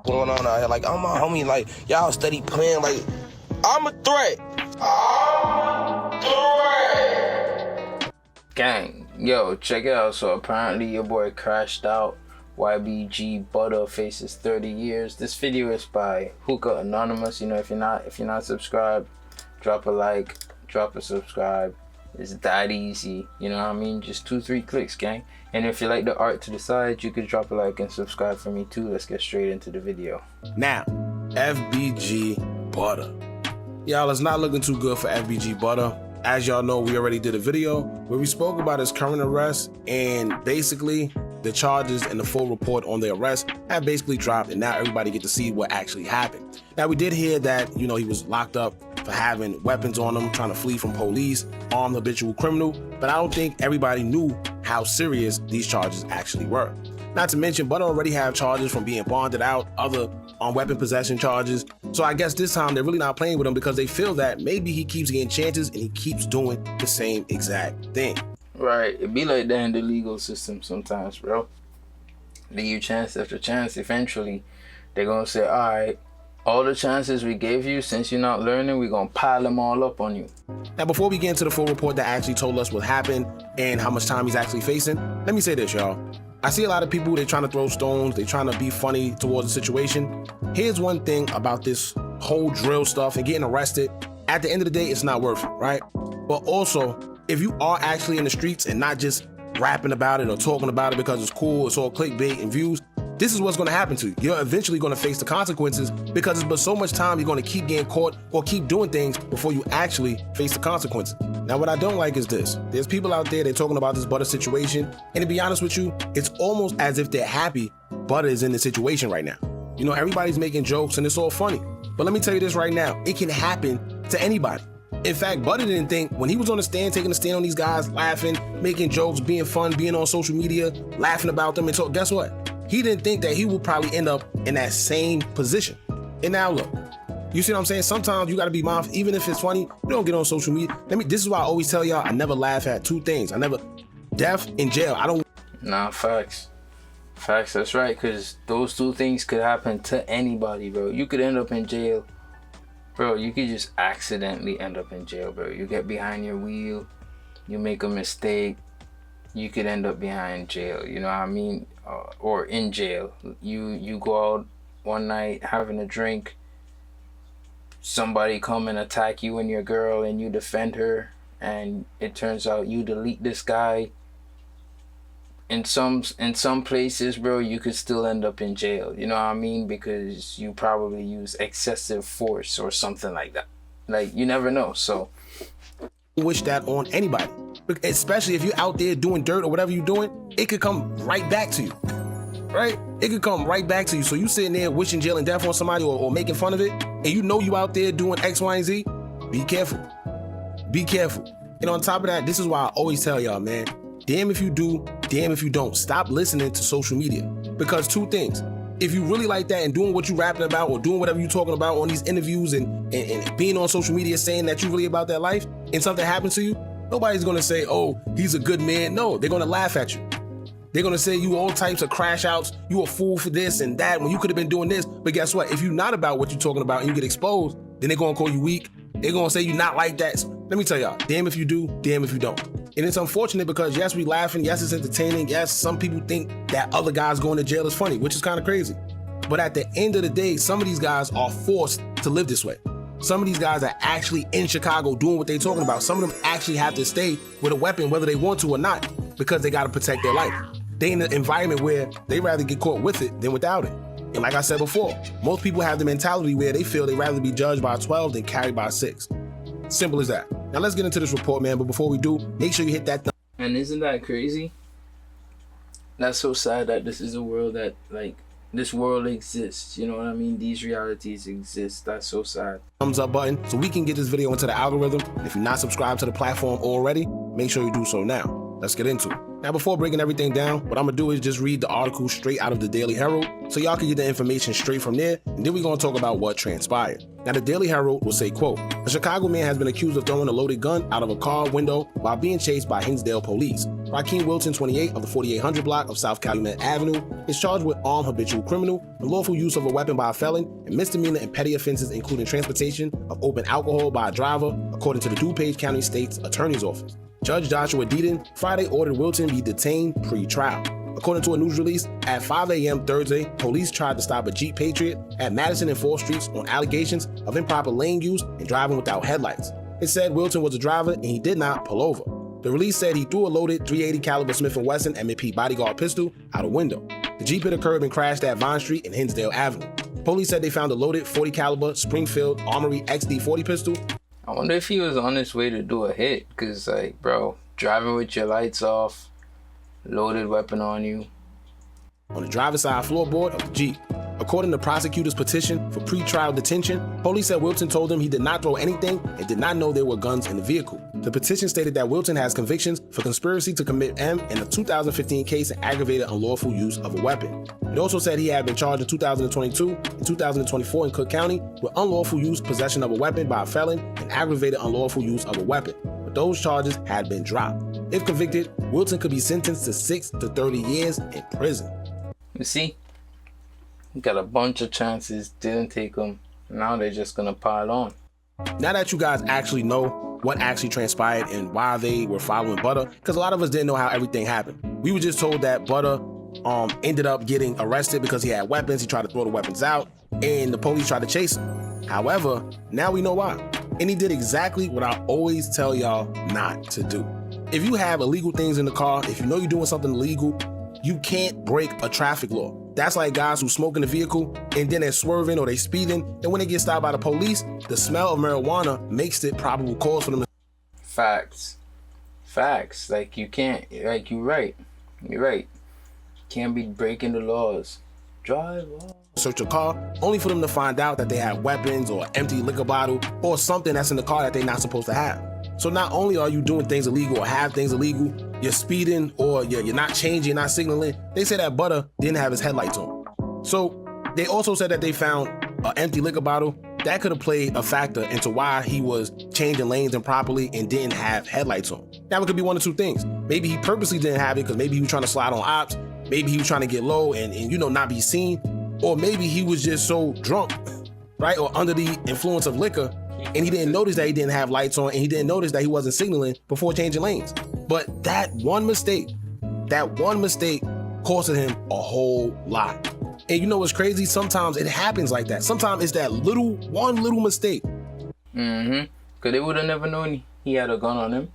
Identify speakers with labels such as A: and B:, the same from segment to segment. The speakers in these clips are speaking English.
A: going on out here. Like, I'm my homie. Like, y'all steady playing. Like, I'm a threat. I'm a threat.
B: Gang, yo, check it out. So apparently your boy crashed out. Fbg Butta faces 30 years. This video is by Hookah Anonymous. You know, if you're not subscribed, drop a like, drop a subscribe. It's that easy, you know what I mean? Just 2-3 clicks, gang. And if you like the art to the side, you could drop a like and subscribe for me too. Let's get straight into the video.
C: Now, Fbg Butta. Y'all, it's not looking too good for Fbg Butta. As y'all know, we already did a video where we spoke about his current arrest, and basically the charges and the full report on the arrest have basically dropped, and now everybody get to see what actually happened. Now, we did hear that, you know, he was locked up for having weapons on him, trying to flee from police, armed habitual criminal, but I don't think everybody knew how serious these charges actually were. Not to mention, Butta already have charges from being bonded out, other weapon possession charges. So I guess this time they're really not playing with him because they feel that maybe he keeps getting chances and he keeps doing the same exact thing.
B: Right, it be like that in the legal system sometimes, bro. They give you chance after chance. Eventually, they're gonna say, all right, all the chances we gave you, since you're not learning, we're gonna pile them all up on you.
C: Now, before we get into the full report that actually told us what happened and how much time he's actually facing, let me say this, y'all. I see a lot of people, they're trying to throw stones, they're trying to be funny towards the situation. Here's one thing about this whole drill stuff and getting arrested. At the end of the day, it's not worth it, right? But also, if you are actually in the streets and not just rapping about it or talking about it because it's cool, it's all clickbait and views, this is what's gonna happen to you. You're eventually gonna face the consequences because it's been so much time you're gonna keep getting caught or keep doing things before you actually face the consequences. Now, what I don't like is this. There's people out there, they're talking about this Butta situation, and to be honest with you, it's almost as if they're happy Butta is in the situation right now. You know, everybody's making jokes and it's all funny. But let me tell you this right now, it can happen to anybody. In fact, Butta didn't think, when he was on the stand, taking a stand on these guys, laughing, making jokes, being fun, being on social media, laughing about them, and guess what? He didn't think that he would probably end up in that same position. And now look, you see what I'm saying? Sometimes you gotta be mindful, even if it's funny, you don't get on social media. This is why I always tell y'all, I never laugh at two things. Death and jail. I don't.
B: Nah, facts. Facts, that's right, because those two things could happen to anybody, bro. You could end up in jail. Bro, you could just accidentally end up in jail, bro. You get behind your wheel, you make a mistake, you could end up behind jail, you know what I mean? Or in jail. You go out one night having a drink, somebody come and attack you and your girl and you defend her, and it turns out you delete this guy. In some places, bro, you could still end up in jail, you know what I mean? Because you probably use excessive force or something like that. Like, you never know. So
C: wish that on anybody, especially if you're out there doing dirt or whatever you're doing, it could come right back to you, right? It could come right back to you. So you sitting there wishing jail and death on somebody or making fun of it, and you know you out there doing X, Y, and Z, be careful. Be careful. And on top of that, this is why I always tell y'all, man, damn if you do, damn if you don't. Stop listening to social media. Because two things. If you really like that and doing what you rapping about or doing whatever you talking about on these interviews and being on social media saying that you really about that life and something happens to you, nobody's gonna say, oh, he's a good man. No, they're gonna laugh at you. They're gonna say you all types of crash outs, you a fool for this and that when you could have been doing this. But guess what? If you're not about what you're talking about and you get exposed, then they're gonna call you weak. They're gonna say you're not like that. So let me tell y'all, damn if you do, damn if you don't. And it's unfortunate because yes, we laughing, yes, it's entertaining, yes, some people think that other guys going to jail is funny, which is kind of crazy. But at the end of the day, some of these guys are forced to live this way. Some of these guys are actually in Chicago doing what they're talking about. Some of them actually have to stay with a weapon whether they want to or not because they got to protect their life. They in an environment where they rather get caught with it than without it. And like I said before, most people have the mentality where they feel they'd rather be judged by 12 than carried by 6. Simple as that. Now let's get into this report, man. But before we do, make sure you hit that thumb.
B: And isn't that crazy? That's so sad that this is a world that, like, this world exists. You know what I mean? These realities exist. That's so sad.
C: Thumbs up button so we can get this video into the algorithm. If you're not subscribed to the platform already, make sure you do so now. Let's get into it. Now, before breaking everything down, what I'm gonna do is just read the article straight out of the Daily Herald so y'all can get the information straight from there, and then we're gonna talk about what transpired. Now, the Daily Herald will say, quote, a Chicago man has been accused of throwing a loaded gun out of a car window while being chased by Hinsdale police. Rakeem Wilton, 28, of the 4800 block of South Calumet Avenue, is charged with armed habitual criminal, unlawful use of a weapon by a felon, and misdemeanor and petty offenses including transportation of open alcohol by a driver, according to the DuPage County State's Attorney's Office. Judge Joshua Deaton Friday ordered Wilton be detained pre-trial. According to a news release, at 5 a.m. Thursday, police tried to stop a Jeep Patriot at Madison and 4th Streets on allegations of improper lane use and driving without headlights. It said Wilton was a driver and he did not pull over. The release said he threw a loaded .380 caliber Smith & Wesson M&P bodyguard pistol out a window. The Jeep hit a curb and crashed at Vine Street and Hinsdale Avenue. Police said they found a loaded .40 caliber Springfield Armory XD40 pistol.
B: I wonder if he was on his way to do a hit, cause like, bro, driving with your lights off, loaded weapon on you.
C: On the driver's side floorboard of the Jeep. According to prosecutors' petition for pre-trial detention, police said Wilton told them he did not throw anything and did not know there were guns in the vehicle. The petition stated that Wilton has convictions for conspiracy to commit M in a 2015 case of aggravated unlawful use of a weapon. It also said he had been charged in 2022 and 2024 in Cook County with unlawful use, possession of a weapon by a felon, and aggravated unlawful use of a weapon. But those charges had been dropped. If convicted, Wilton could be sentenced to 6 to 30 years in prison.
B: You see? Got a bunch of chances, didn't take them. Now they're just gonna pile on.
C: Now that you guys actually know what actually transpired and why they were following Butta, because a lot of us didn't know how everything happened. We were just told that Butta ended up getting arrested because he had weapons. He tried to throw the weapons out and the police tried to chase him. However, now we know why. And he did exactly what I always tell y'all not to do. If you have illegal things in the car, if you know you're doing something illegal, you can't break a traffic law. That's like guys who smoke in the vehicle and then they're swerving or they speeding, and when they get stopped by the police, the smell of marijuana makes it probable cause for them to...
B: Facts. Like you can't, like you're right. Can't be breaking the laws. Drive on.
C: Search your car only for them to find out that they have weapons or empty liquor bottle or something that's in the car that they're not supposed to have. So not only are you doing things illegal or have things illegal, you're speeding or you're not changing, you're not signaling. They say that Butta didn't have his headlights on. So they also said that they found an empty liquor bottle. That could have played a factor into why he was changing lanes improperly and didn't have headlights on. Now it could be one of two things. Maybe he purposely didn't have it because maybe he was trying to slide on ops. Maybe he was trying to get low and not be seen. Or maybe he was just so drunk, right? Or under the influence of liquor, and he didn't notice that he didn't have lights on, and he didn't notice that he wasn't signaling before changing lanes. But that one mistake costed him a whole lot. And you know what's crazy? Sometimes it happens like that. Sometimes it's that one little mistake.
B: Because they would have never known he had a gun on him.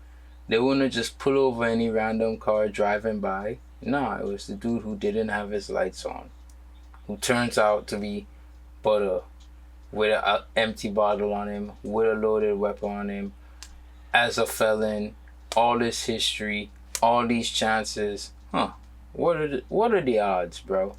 B: They wouldn't have just pulled over any random car driving by. Nah, it was the dude who didn't have his lights on, who turns out to be Butta, with an empty bottle on him, with a loaded weapon on him, as a felon, all this history, all these chances. What are the odds, bro?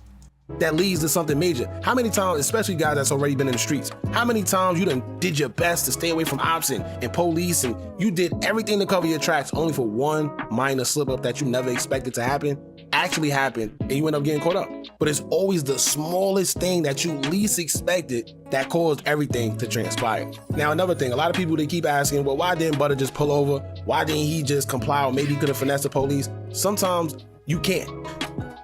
C: That leads to something major. How many times, especially guys that's already been in the streets, how many times you done did your best to stay away from ops and police, and you did everything to cover your tracks only for one minor slip up that you never expected to happen actually happened, and you end up getting caught up. But it's always the smallest thing that you least expected that caused everything to transpire. Now, another thing, a lot of people, they keep asking, well, why didn't Butta just pull over? Why didn't he just comply? Or maybe he could have finessed the police. Sometimes you can't,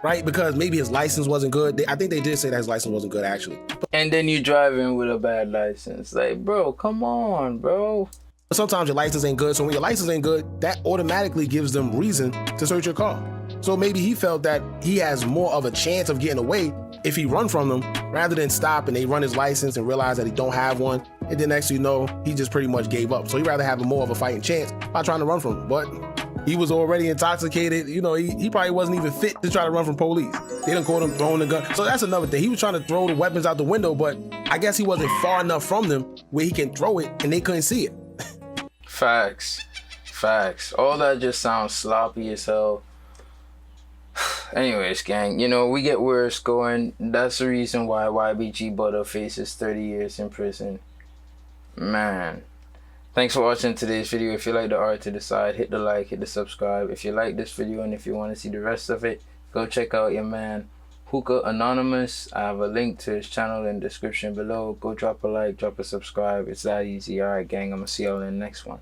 C: right? Because maybe his license wasn't good. I think they did say that his license wasn't good, actually.
B: And then you driving with a bad license. Like, bro, come on, bro.
C: Sometimes your license ain't good. So when your license ain't good, that automatically gives them reason to search your car. So maybe he felt that he has more of a chance of getting away if he run from them rather than stop and they run his license and realize that he don't have one. And then next thing you know, he just pretty much gave up. So he'd rather have more of a fighting chance by trying to run from them. But he was already intoxicated. You know, he probably wasn't even fit to try to run from police. They done caught him throwing the gun. So that's another thing. He was trying to throw the weapons out the window, but I guess he wasn't far enough from them where he can throw it and they couldn't see it.
B: Facts. All that just sounds sloppy as hell. Anyways, gang, you know, we get worse going. That's the reason why Fbg Butta faces 30 years in prison. Man, Thanks for watching today's video. If you like the art to the side, hit the like, hit the subscribe. If you like this video and if you want to see the rest of it, go check out your man Hookah Anonymous. I have a link to his channel in the description below. Go drop a like, drop a subscribe. It's that easy. Alright gang, I'm gonna see y'all in the next one.